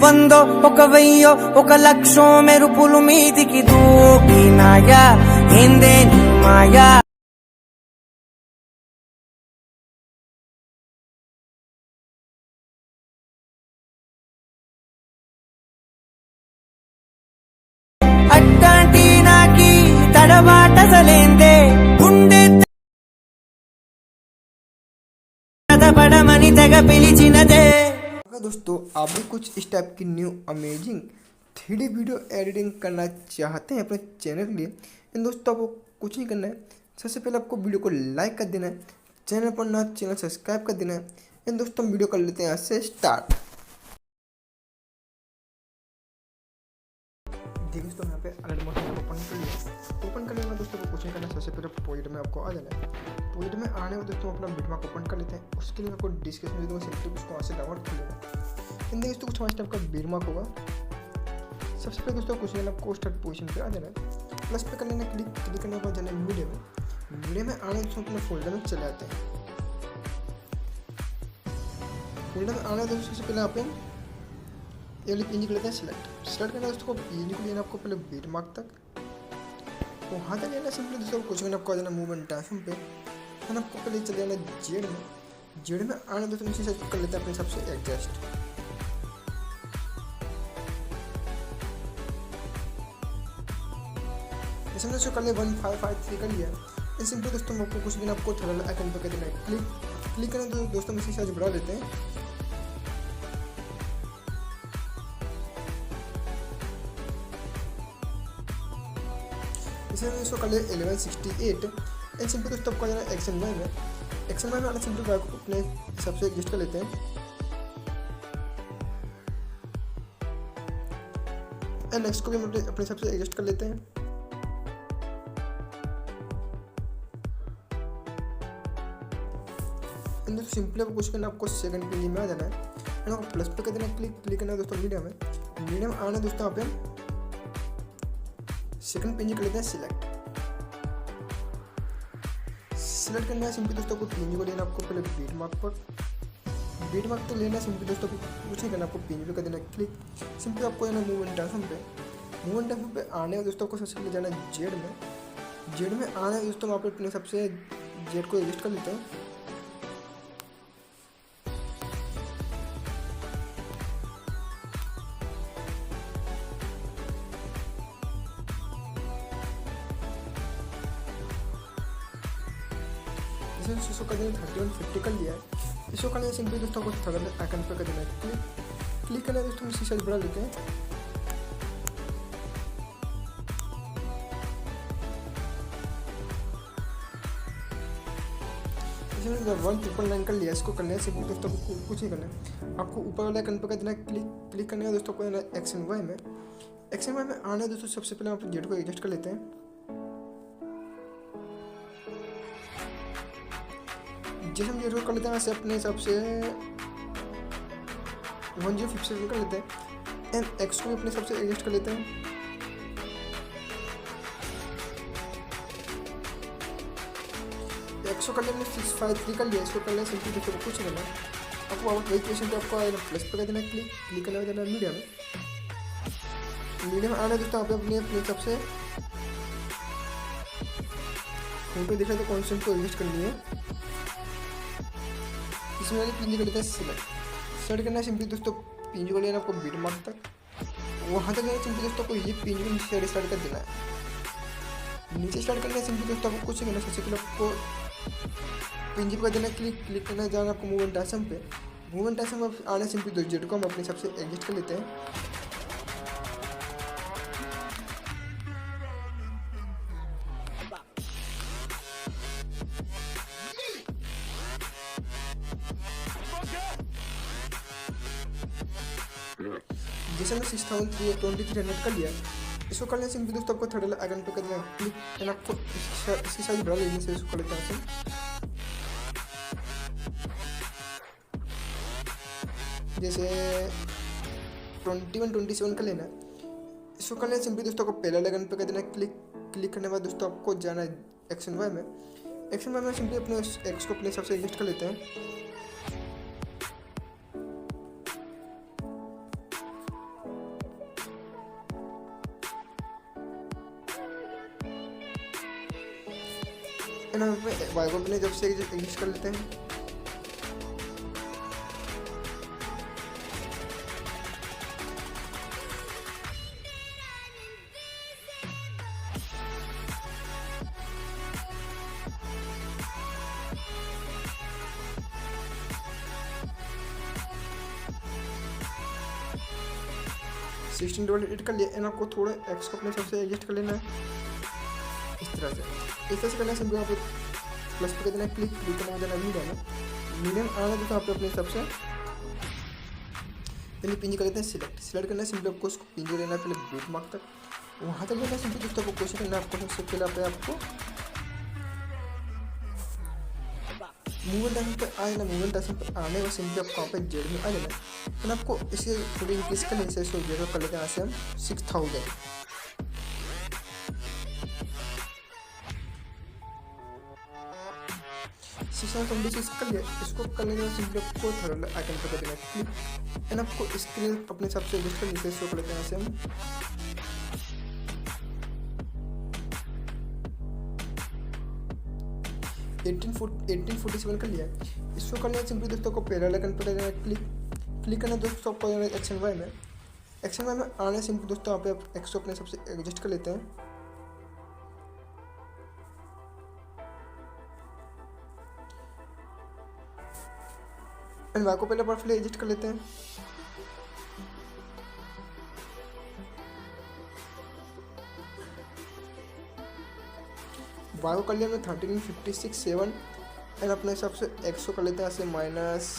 వందో ఒక వెయ్యో ఒక లక్షో మెరుపులు మీదికి దూకినాయా ఏందే నీ మాయా అట్టాంటి నాకి తడబాటసలేందే గుండె తడబడమని తెగ పిలిచినదే। दोस्तों आप भी कुछ इस टाइप की new amazing 3D video editing करना चाहते हैं अपने चैनल के लिए, इन दोस्तों आपको कुछ नहीं करना है। सबसे पहले आपको वीडियो को लाइक कर देना है, चैनल पर नया चैनल सब्सक्राइब कर देना है। इन दोस्तों हम वीडियो कर लेते हैं आज से स्टार्ट। देखिए दोस्तों यहाँ पे अलर्ट मोड ओपन कर लिया। ओपन करने के बाद दोस्तों को कुछ नहीं करना, सबसे पहले प्रोजेक्ट में आपको आ जाना है। प्रोजेक्ट में आने में दोस्तों अपना बिटमार्क ओपन कर लेते हैं। उसके लिए आपको डिस्क्रिप्शन में दूँगा, सिंपली उसको वहाँ से डाउनलोड कर लेना। इन दोस्तों कुछ हमारे टाइप का बिटमार्क होगा। सबसे पहले दोस्तों कुछ नहीं आपको स्टार्ट पोजीशन पे आ जाना है, प्लस पे कर लेना, क्लिक करने के बाद जाना है मीडिया में। मीडिया में आने दोस्तों अपने फोल्डर में चले आते हैं। फोल्डर में आने दोस्तों सबसे पहले आप ये वाली पिन को लेते हैं सेलेक्ट करना दोस्तों को। पिन को लेना आपको पहले बिटमार्क तक, वहाँ तक लेना सिंपली दोस्तों कुछ नहीं आपको आ जाना मूवमेंट ट्रांसफॉर्म पे। फिर आपको पहले चले जाना जेड में आने दोस्तों नीचे से कर लेते हैं अपने हिसाब से एडजस्ट। इसमें दोस्तों कर लिया 1553 कर लिया। इस सिंपली दोस्तों आपको कुछ भी आपको थोड़ा आइकन पे कर देना है, क्लिक करना तो दोस्तों हम इसी साइज बढ़ा लेते हैं। इसमें दोस्तों कर लिया 1168। इन सिंपली दोस्तों आपको जाना एक्शन में आना सिंपली को अपने हिसाब से एडजस्ट कर लेते हैं। एंड नेक्स्ट को भी हम अपने हिसाब से एडजस्ट कर लेते हैं। दोस्तों सिंपली आपको कुछ करना, आपको सेकंड पेज में आ जाना है एंड आपको प्लस पे कर देना, क्लिक करना है दोस्तों मीडिया में आना दोस्तों यहाँ पे सेकंड पेज कर लेते हैं सिलेक्ट करना है। सिंपली दोस्तों को पेज को लेना, आपको पहले बिटमार्क तो लेना है। सिंपली दोस्तों को कुछ नहीं करना, आपको पेज पे कर देना क्लिक। सिंपली आपको जाना मूवमेंट ट्रांसफॉर्म पे आने दोस्तों को सबसे पहले जाना है जेड में आना है दोस्तों। वहाँ पे अपने सबसे जेड को एडजस्ट कर लेते हैं। इसको कर देना 3150 कर लिया है। इसको करने सिंपली दोस्तों को थर्ड आइकन पे कर देना है, क्लिक करना है दोस्तों, इसी साइज बढ़ा लेते हैं। इसमें 1999 कर लिया। इसको करना है सिंपली दोस्तों को कुछ नहीं करना है, आपको ऊपर वाले आइकन पे कर देना है, क्लिक करने का दोस्तों को देना है एक्शन वाई में आना है दोस्तों। सबसे पहले आप जेड को एडजस्ट कर लेते हैं। जैसे हम जेड कर लेते हैं वैसे अपने हिसाब से 1057 कर लेते हैं एंड एक्स को भी अपने हिसाब से एडजस्ट कर लेते हैं। एक्स को कर लेते हैं 653 कर लिया। इसको कर लें सिंपली दोस्तों को कुछ करना है, आपको वही क्वेश्चन पे आपको प्लस पे कर देना, क्लिक करना देना मीडिया में आना दोस्तों। आप अपने हिसाब से फोटो दिख रहा है तो कॉन्सेंट को एडजस्ट करनी है। इसमें वाली पिंज को लेते हैं सेलेक्ट करना है सिंपली दोस्तों। पिंज को लेना आपको बिटमार्क तक, वहाँ तक लेना सिंपली दोस्तों को ये पिंज को नीचे स्टार्ट कर देना है। नीचे स्टार्ट करना है सिंपली दोस्तों आपको कुछ नहीं करना, सबसे पहले आपको पिंज पर देना, क्लिक करना जाना आपको मूवमेंट ट्रांसफॉर्म पे आना सिंपली दो जेड को हम अपने हिसाब से एडजस्ट कर लेते हैं। जैसे मैं 6323 कर लिया। इसको कर लें सिंपली दोस्तों आपको थर्ड आइकन पे कर देना, क्लिक करना, आपको इसकी साइज बढ़ा लेने से इसको कर लेते हैं। जैसे 2127 कर लेना। इसको कर लें सिंपली दोस्तों को पहला आइकन पे कर देना, क्लिक करने के बाद दोस्तों आपको जाना है एक्शन वाई में सिंपली अपने एक्स को अपने हिसाब से एडजस्ट कर लेते हैं। एंड हम पे वाई को अपने जब से एडजस्ट कर लेते हैं। सिक्सटीन डॉट एडिट कर लिया एंड आपको थोड़ा एक्स को अपने हिसाब से एडजस्ट कर लेना है इस तरह से करना है। सिंपल आपको प्लस पे कर देना है, क्लिक करने में देना मीडियम आना जो आप अपने हिसाब से पहले पिंज कर लेते हैं। सिलेक्ट करना है, सिंपली आपको उसको पिंज लेना है पहले बीट मार्क तक, वहाँ तक लेना है। सिंपली दोस्तों आपको कोशिश करना है, आपको सबसे पहले आपको मूवमेंट टाइम पर आ जाना। मूवमेंट टाइम पर आने और सिंपली आपको वहाँ पर जेड में आ जाना है। फिर आपको इसे थोड़ी इंक्रीज कर लेंगे, इसको जेड कर लेते हैं यहाँ से हम 6000। कर लिया, इसको कर लेंगे सिंपली आपको थर्ड आइकन पर कर देना क्लिक एंड आपको स्क्रीन अपने हिसाब से एडजस्ट कर नीचे इसको कर लेते हैं यहाँ से हम 1847 कर लिया। इसको करना है सिंपली दोस्तों को पैरेलल आइकन पर देना क्लिक करना है दोस्तों आपको एक्शन वाई में। एक्शन वाई में आने सिंपली दोस्तों यहाँ पे आप एक्स अपने सबसे एडजस्ट कर लेते हैं। एंड वाई को पहले परफेक्टली एडजस्ट कर लेते हैं। वाई को कर लिया मैं 13 56 7 एंड अपने हिसाब से एक्स को कर लेते हैं ऐसे माइनस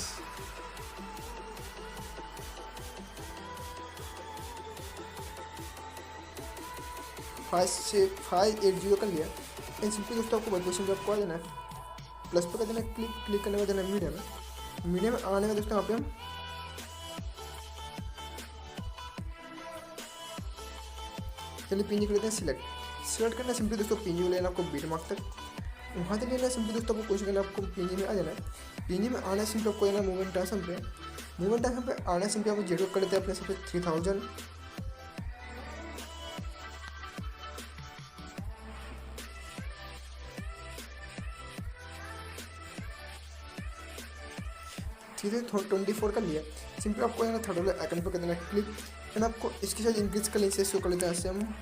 $580 कर लिया। एंड सिंपली दोस्तों आपको पोजीशन पे आपको आ जाना है, प्लस पे कर देना क्लिक करने में देना मीडियम में आने में दोस्तों यहाँ पे हम चलिए पिंजी कर लेते हैं। सिलेक्ट करना सिंपली दोस्तों पिंजी को लेना आपको बीट मार्क तक, वहाँ तक लेना सिंपली दोस्तों आपको कोशिश करना आपको पिंजी में आ जाना है। पिंजी में आना सिंपली आपको लेना मूवमेंट टाइम पे आना सिंपली आपको जेरो कर लेते हैं अपने सब 3000। ठीक है 24 कर लिया। सिंपली आपको यहाँ थर्ड वाले आइकन पर कर देना क्लिक एंड आपको इसके साथ इंक्रीज कर लीजिए, शो कर लेते हैं ऐसे हम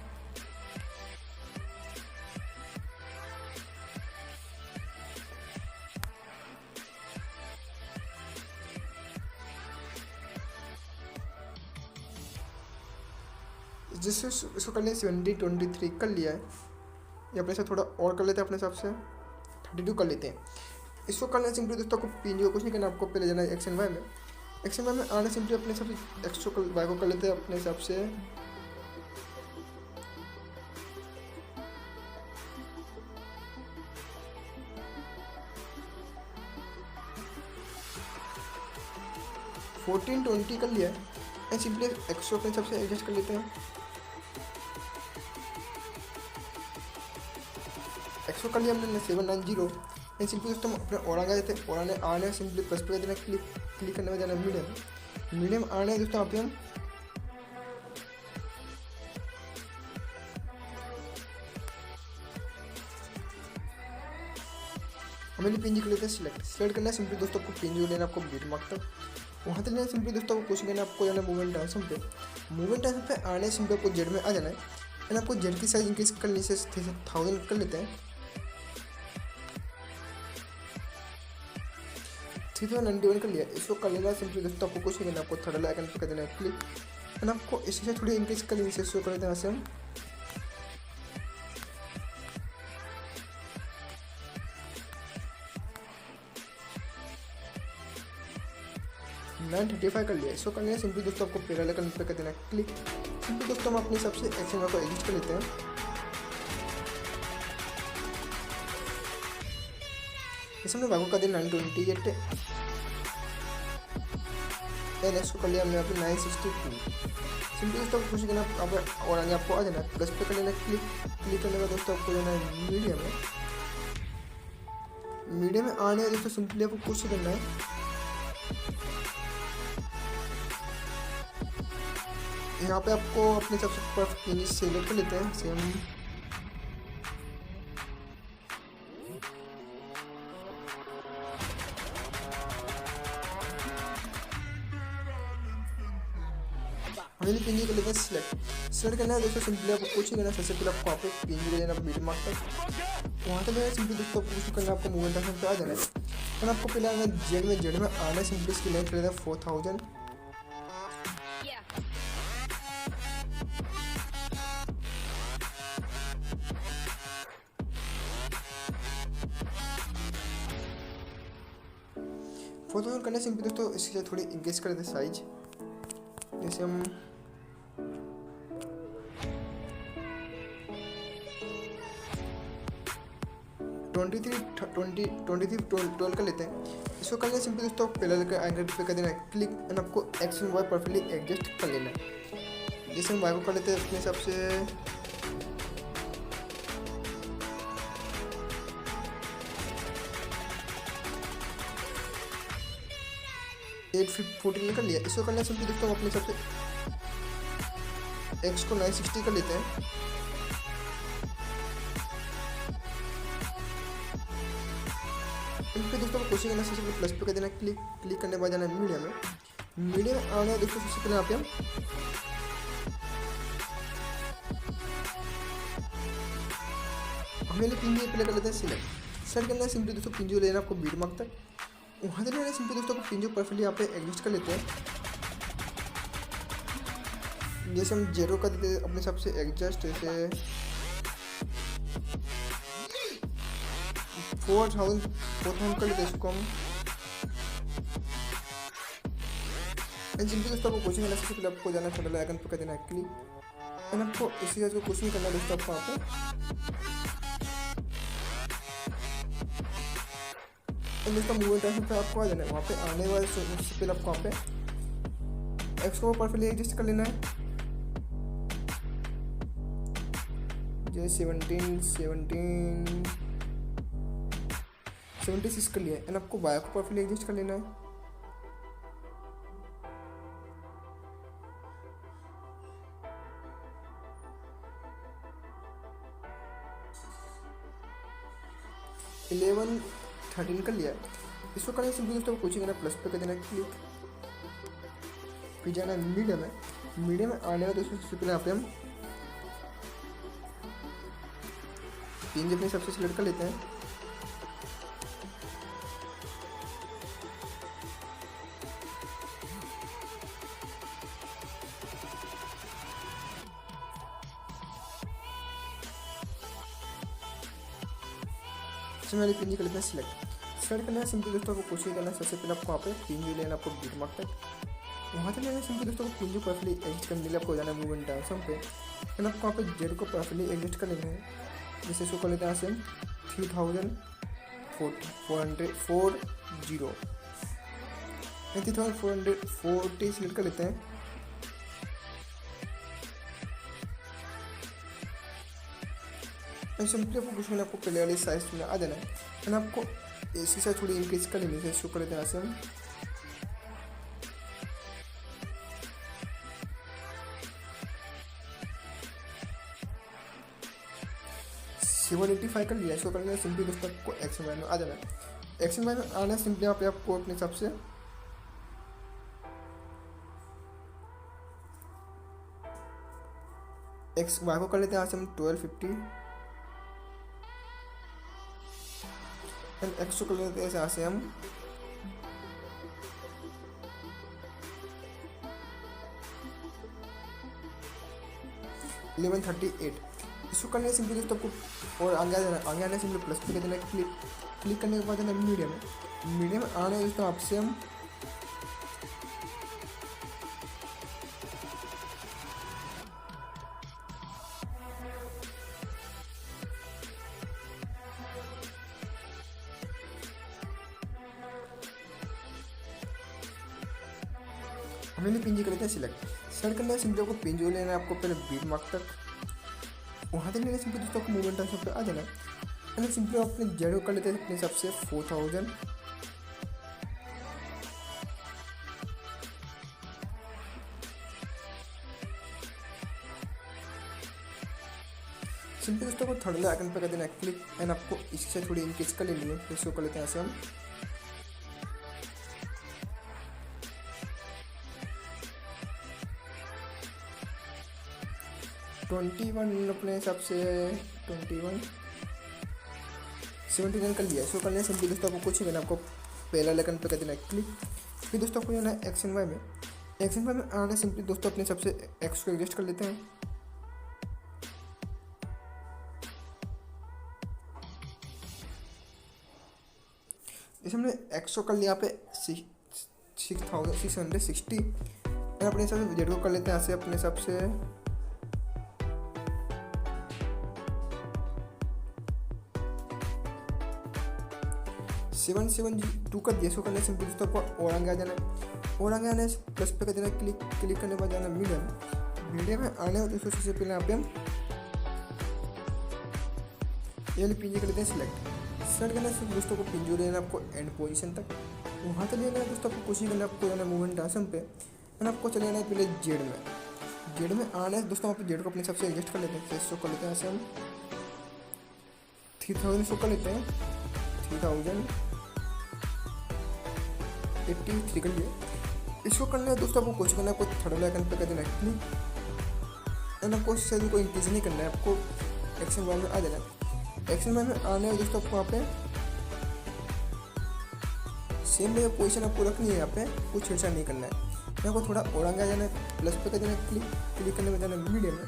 जिससे इसको कर लिया 23 कर लिया है। ये अपने साथ थोड़ा और कर लेते हैं, अपने हिसाब से 32 कर लेते हैं। इसको करना है सिंपली दोस्तों को पिंजी को कुछ नहीं करना, आपको पहले जाना है एक्शन वाई में आने सिंपली अपने हिसाब से एक्स को वाई को कर लेते हैं अपने हिसाब से $14 20 कर लिया एंड सिंपली एक्स को अपने हिसाब से एडजस्ट कर लेते हैं। एक्स को कर लिया हमने 790 एंड सिंपली दोस्तों अपने और आगे जाते हैं और आने सिंपली प्लस पे देना क्लिक करने में जाना मीडियम आने दोस्तों यहाँ पे हम हमें पिंजी कर लेते हैं। सिलेक्ट करना है सिंपली दोस्तों आपको पिंजी लेना आपको बीट मार्क तक, वहाँ तक लेना सिंपली दोस्तों आपको कोशिश करना आपको जाना मूवमेंट टाइम पे आने सिंपली आपको जेड में आ जाना है एंड आपको जेड की साइज इंक्रीज करने से 1000 कर लेते हैं। 391 कर लिया। इसको कर लेना सिंपली दोस्तों आपको कुछ नहीं करना, आपको थर्ड आइकन पे कर देना है क्लिक एंड आपको इससे थोड़ी इंक्रीज कर लेंगे, शो कर लेते हैं ऐसे हम 935 कर लिया। इसको करना है सिंपली दोस्तों आपको पैरेलल आइकन पे कर देना है क्लिक। सिंपली दोस्तों हम अपने सबसे एक्शन को एडिट कर लेते हैं। इसमें वाई को कर दिया 928 एंड एक्स को कर लिया हमने यहाँ पे 962। सिंपली दोस्तों आपको कुछ करना और आगे आपको आ जाना है, प्लस पे कर लेना क्लिक करने का दोस्तों आपको जाना है मीडियम में आने है दोस्तों। सिंपली आपको कुछ करना है, यहाँ पे आपको अपने सबसे परफेक्ट इमेज सेलेक्ट कर लेते हैं सेम हमें पिंजी कर लेते हैं सिलेक्ट करना है दोस्तों। सिंपली आपको कुछ नहीं करना, सबसे पहले आपको वहाँ पे पिंजी कर लेना बीट मार्क तक। वहाँ तक जो है सिंपली दोस्तों आपको कुछ करना, आपको मूवमेंट ऑप्शन पे आ जाना है। और आपको पहले आना जेड में आना है। सिंपली इसकी लेंथ कर लेते हैं 4000। फोटो करने सिंपली दोस्तों इसके थोड़ी इंक्रीज कर देते साइज। जैसे हम 12 कर लेते हैं। इसको करने सिंपली दोस्तों पहले एंगल पे कर देना है क्लिक, एंड आपको X and Y perfectly adjust कर लेना है। जैसे हम वाई को कर लेते हैं अपने हिसाब से 814 कर लिया। इसको करना सिंपली दोस्तों अपने हिसाब से एक्स को 960 कर लेते हैं। फिर दोस्तों को कोशिश करना सबसे प्लस पे कर देना क्लिक करने के बाद जाना मीडियम में आना है दोस्तों। सबसे पहले यहाँ पे हमें पिंजो पहले कर लेते हैं सिलेक्ट करना है सिंपली दोस्तों। पिंजो लेना आपको बीट मार्क तक, वहाँ से लेना सिंपली दोस्तों को पिंजो परफेक्टली यहाँ पे एडजस्ट कर लेते हैं। जैसे हम 0 कर देते हैं अपने हिसाब से एडजस्ट, जैसे 4000 कर लेते हैं इसको हम। सिंपली दोस्तों आपको कोशिश करना सबसे पहले आपको जाना थोड़ा आइकन पर कर देना है क्लिक, एंड आपको इसी चीज़ को कुछ नहीं करना दोस्तों आपको वहाँ पे दोस्तों मूवमेंट टाइम पे आपको आ जाना है। वहाँ पे आने वाले सबसे पहले आपको वहाँ पे एक्स को परफेक्टली एडजस्ट कर लेना है। जैसे 76 कर लिया, एंड आपको वाई को परफेक्टली एडजस्ट कर लेना है। इलेवन 13 कर लिया। इसको करने सिंपली दोस्तों को कुछ करना, प्लस पे कर देना क्लिक, फिर जाना मीडियम में आने वाले दोस्तों सबसे पहले यहाँ पे हम पिंज अपने सबसे सिलेक्ट कर लेते हैं। हमारी पिंजी कर लेते हैं सिलेक्ट करना है सिंपली दोस्तों को कुछ नहीं करना। सबसे पहले आपको वहाँ पे पिंजी लेना, आपको बीट मार्क तक, वहाँ से लेना सिंपली दोस्तों को पिंजी परफेक्टली एडजस्ट करने के लिए आपको जाना है मूवमेंट डायरेक्शन पे, एंड आपको वहाँ पे जेड को परफेक्टली एडजस्ट कर लेना है। जैसे इसको कर लेते हैं यहाँ से 3440 सिलेक्ट कर लेते हैं। सिंपली आपको कुछ मैंने आपको पहले वाली साइज में आ जाना है, एंड आपको इसकी साइज थोड़ी इंक्रीज कर लेनी है। इसको कर लेते हैं यहाँ से हम 785 कर लिया। इसको करना है सिंपली दोस्तों आपको एक्स में आ जाना है। एक्स में आना है सिंपली यहाँ पे आपको अपने हिसाब से एक्स वाई को कर लेते हैं यहाँ से हम 1250, एंड एक्स को कर लेते हैं यहाँ से हम 1138। इसको करने सिंपली दोस्तों आपको और आगे आने सिंपली प्लस पे कर देना क्लिक करने के बाद देना मीडियम में आने दोस्तों आपसे हम हमने पिंजी कर लेते हैं सिलेक्ट करना है सिंपली आपको पिंजो लेना है, आपको पहले बीट मार्क तक, वहाँ से लेना सिंपली दोस्तों आपको मूवमेंट सब पे आ जाना है, एंड सिंपली अपने जेड कर लेते हैं अपने हिसाब से 4000, सिंपली दोस्तों को थर्ड आइकन पे कर देना है क्लिक, एंड आपको इससे थोड़ी इंक्रीज कर लेनी है। इसको कर लेते हैं ऐसे हम 21 अपने हिसाब से 21 79 कर लिया। इसको करने से सिंपली दोस्तों आपको कुछ ही करना, आपको पहला लेकर पे कर देना क्लिक। फिर दोस्तों आपको जाना है एक्स एंड वाई में। एक्स एंड वाई में आने सिंपली दोस्तों अपने हिसाब से एक्स को एडजस्ट कर लेते हैं। जैसे हमने एक्स को कर लिया यहाँ पे 6660 और अपने हिसाब से जेड को कर लेते हैं ऐसे अपने हिसाब से 772 कर दिया। इसको करने सिंपली दोस्तों आपको और आगे आ जाना है, और आगे आने से प्लस पे कर देना क्लिक के बाद जाना मीडियम में आने और दोस्तों सबसे पहले यहाँ पे हम ये पिंजरे कर लेते हैं सिलेक्ट करने से दोस्तों को पिंजो लेना आपको एंड पोजीशन तक, वहाँ तक लेना है दोस्तों आपको कुछ ही करना, आपको जाना मूवमेंट आसम पे एंड आपको चले जाना है पहले जेड में आने से दोस्तों वहाँ पे जेड को अपने हिसाब से एडजस्ट कर लेते हैं। इसको कर लेते हैं ऐसे हम 3000 इसको कर लेते हैं 3083 कर लिए। इसको करना है दोस्तों आपको कुछ करना है, आपको थर्ड आइकन पे कर देना है क्लिक एंड आपको सैलरी को इंक्रीज नहीं करना है, आपको एक्शन वाई में आ जाना है। एक्शन वाई में आने और दोस्तों आपको वहाँ पे सेम में पोजीशन आपको रखनी है, यहाँ पे कुछ छेड़छाड़ नहीं करना है। आपको थोड़ा और आगे आ जाना है, प्लस पे कर देना है क्लिक करने में जाना मीडियम में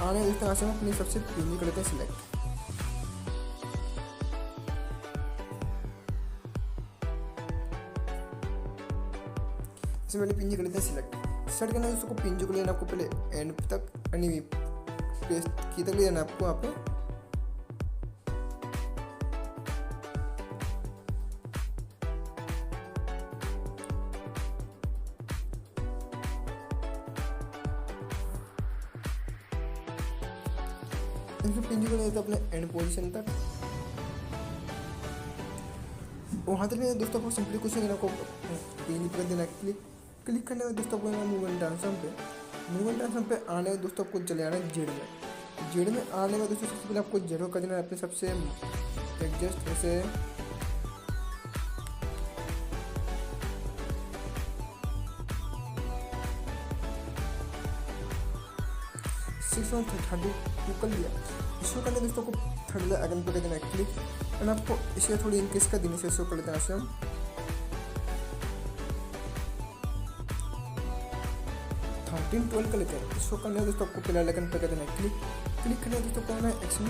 आने दोस्तों यहाँ से हम अपनी सबसे पिंजरी कर लेते हैं सिलेक्ट। इसमें पहले पिंजरी कर लेते हैं सिलेक्ट करना है दोस्तों को पिंजरी को लेना आपको पहले एंड तक यानी पेस्ट की तक ले जाना आपको यहाँ पे पिंजरी को ले जाते अपने एंड पोजीशन तक, वहाँ तक ले दोस्तों आपको सिंपली कुछ नहीं आपको पिंजरी कर देना क्लिक करने में दोस्तों आपको मूवमेंट ट्रांसफॉर्म पे आने में दोस्तों आपको चले आना है जेड में आने में दोस्तों सबसे पहले आपको जेड कर देना है अपने सबसे एडजस्ट ऐसे 632 कर लिया। इसको करने दोस्तों को थर्ड आइकन पे कर देना है क्लिक एंड आपको इसे थोड़ी इंक्रीज कर देने से इसको कर लेते हैं ऐसे हम 1312 कर लेते हैं। इसको करने दोस्तों आपको पहला आइकन पे कर देना है क्लिक करने दोस्तों करना है एक्शन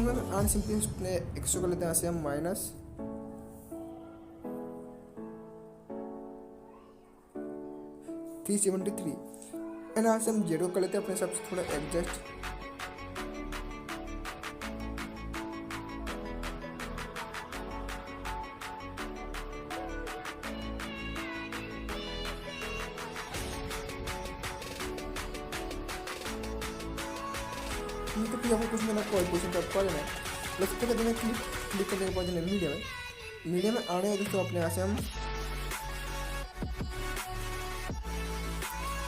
में आने सिंपली अपने एक्स को कर लेते हैं ऐसे हम -373 एंड यहाँ से हम जेड को कर लेते हैं अपने हिसाब से थोड़ा एडजस्ट तो फिर आपको कुछ मैंने आपको पोजीशन पर पा लेना है, प्लस पे कर देना क्लिक करने के बाद जाना मीडियम में आने दोस्तों अपने यहाँ से हम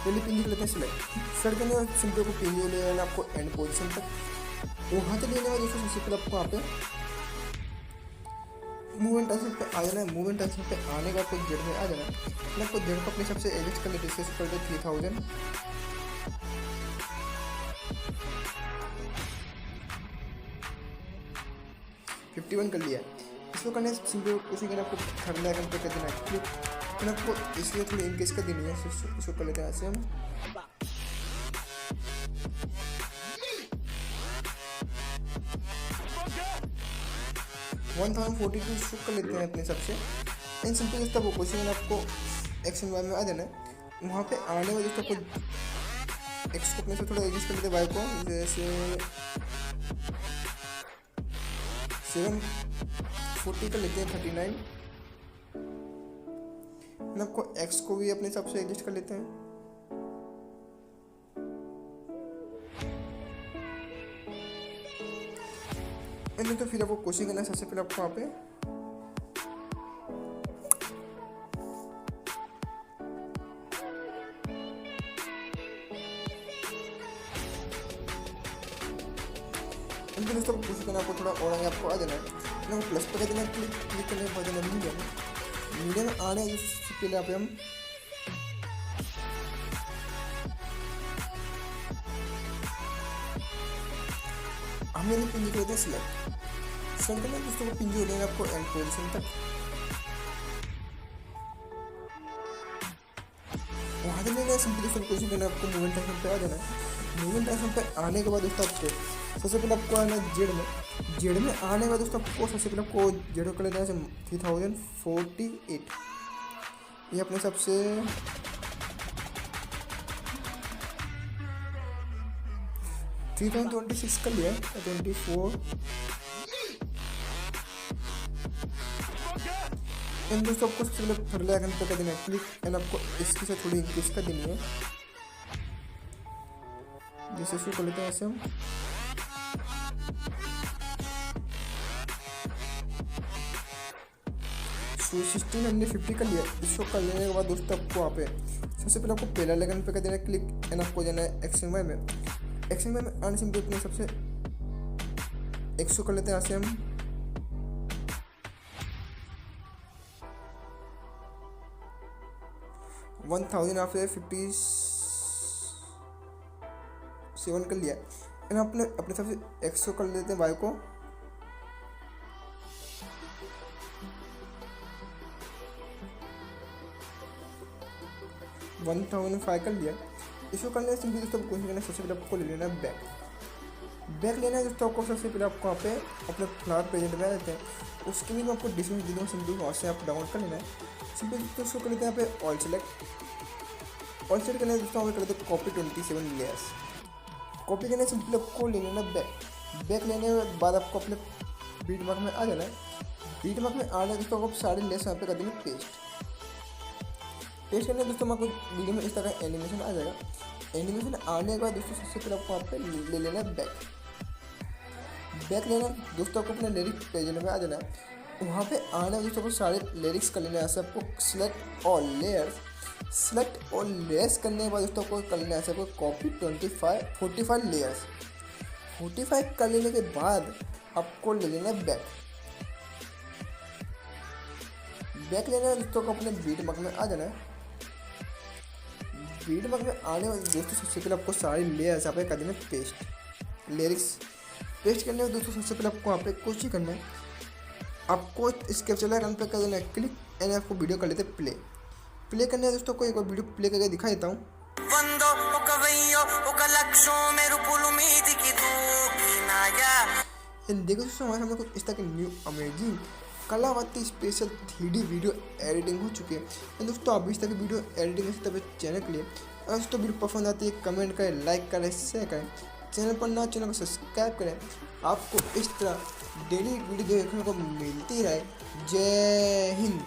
पहले पिंजरी लेते हैं सिलेक्ट करने और सिंपल को पिंजरी ले लेना आपको एंड पोजीशन तक, वहाँ तक लेने दोस्तों सबसे पहले आपको यहाँ पे मूवमेंट ट्रांसफर पे आ जाना है। मूवमेंट ट्रांसफर पे आने का आपको जेड में आ जाना है, मैं आपको जेड को अपने हिसाब से एडजस्ट कर लेते हैं। कर दे 3051 कर लिया। इसको करने से सिंपल उसी के आपको थर्ड आइकन पे कर देना है क्लिक एंड आपको इसलिए थोड़ी इंक्रीज कर देनी है। इसको कर लेते हैं ऐसे हम 1042 इसको कर लेते हैं अपने हिसाब से एंड सिंपल दोस्तों वो क्वेश्चन आपको एक्शन वाई में आ जाना है। वहाँ पे आने वाले दोस्तों आपको एक्स को अपने से थोड़ा एडजस्ट कर लेते हैं वाई को, जैसे 740 कर लेते हैं 39 मैं आपको एक्स को भी अपने हिसाब से एडजस्ट कर लेते हैं। तो फिर आपको कोशिश करना है सबसे पहले आपको यहाँ पे दोस्तों कोशिश करना आपको थोड़ा और आगे आपको आ जाना है, प्लस पे कर देना क्लिक करने के बाद जाना मीडियम आने से पहले यहाँ पे हम हमने ये पिंजी कर दिया सिलेक्ट करना है दोस्तों को पिंजी हो जाएगा आपको एंड पोजीशन तक। वहाँ से लेना है सिंपली दोस्तों कोशिश करना है आपको मूवमेंट आइकन पे आ जाना है। मूवमेंट आइकन पे आने के बाद दोस्तों आपको सबसे पहले आपको आना है जेड में आने के बाद दोस्तों आपको सबसे पहले आपको जेड को लेना है 3048। ये अपने सबसे 3026 कर लिया 24 एंड दोस्तों आपको सबसे पहले फरले आइकन पे कर देना है क्लिक एंड आपको इसकी से थोड़ी इंक्रीज कर देनी है। जैसे शुरू कर लेते हैं ऐसे हम 1650 कर लिया। इसको कर लेने के बाद दोस्तों आपको वहाँ पे सबसे पहले आपको पहला आइकन पे कर देना है क्लिक एंड आपको जाना है एक्सएमवाई में आने से अपने सबसे 100 कर लेते हैं यहाँ से हम 1000 आपसे 57 कर लिया एंड अपने सबसे 100 कर लेते हैं वाई को 1005 कर लिया। इसको करने से दोस्तों कोशिश करना सबसे पहले आपको ले लेना है बैक लेना है दोस्तों आपको सबसे पहले आपको वहाँ पे अपने फ्लावर प्रेजेंट में रहते हैं उसके लिए मैं आपको डिस्क्रिप्शन दे दूँगा सिंपली वहाँ से आप डाउनलोड कर लेना है। सिंपली दोस्तों उसको कर लेते हैं यहाँ पे ऑल सेलेक्ट करना है दोस्तों वहाँ पे कर लेते हैं कॉपी 27 लेयर्स। कॉपी करने से सिंपली आपको ले लेना बैक लेने के बाद आपको अपने बीट मार्क में आ जाना है। बीट मार्क में आने दोस्तों आपको सारे लेयर्स यहाँ पे कर देंगे पेस्ट करने दोस्तों आपको वीडियो में इस तरह का एनिमेशन आ जाएगा। एनिमेशन आने के बाद दोस्तों सबसे पहले आपको वहाँ पे ले लेना है बैक लेना दोस्तों आपको अपने लिरिक्स पेज में आ जाना है। वहाँ पे आना दोस्तों आपको सारे लिरिक्स कर लेना है। ऐसे आपको सिलेक्ट ऑल लेयर्स करने के बाद दोस्तों आपको कर लेना है ऐसे आपको कॉपी 45 लेयर्स 45 कर लेने के बाद आपको ले लेना है बैक लेना है दोस्तों को अपने बीट मार्क में आ जाना है। बीट मार्क में आने वाले दोस्तों सबसे पहले आपको सारी लेयर्स यहाँ पे कर देना पेस्ट लिरिक्स पेस्ट करने में दोस्तों सबसे पहले आपको वहाँ पे कोशिश करना है। आपको इस कैप्चर आइकन पे कर देना है क्लिक एंड आपको वीडियो कर लेते प्ले करने है दोस्तों को एक बार वीडियो प्ले करके दिखा देता हूँ। देखो दोस्तों हमारे सामने कुछ इस तरह की new amazing Kalavati special 3D video editing हो चुकी है। दोस्तों आप इस तरह की वीडियो एडिटिंग इस तरह चैनल के लिए अगर दोस्तों वीडियो पसंद आती है कमेंट करें, लाइक करें, शेयर करें, चैनल पर नया चैनल को सब्सक्राइब करें। आपको इस तरह डेली वीडियो देखने को मिलती रहे। जय हिंद।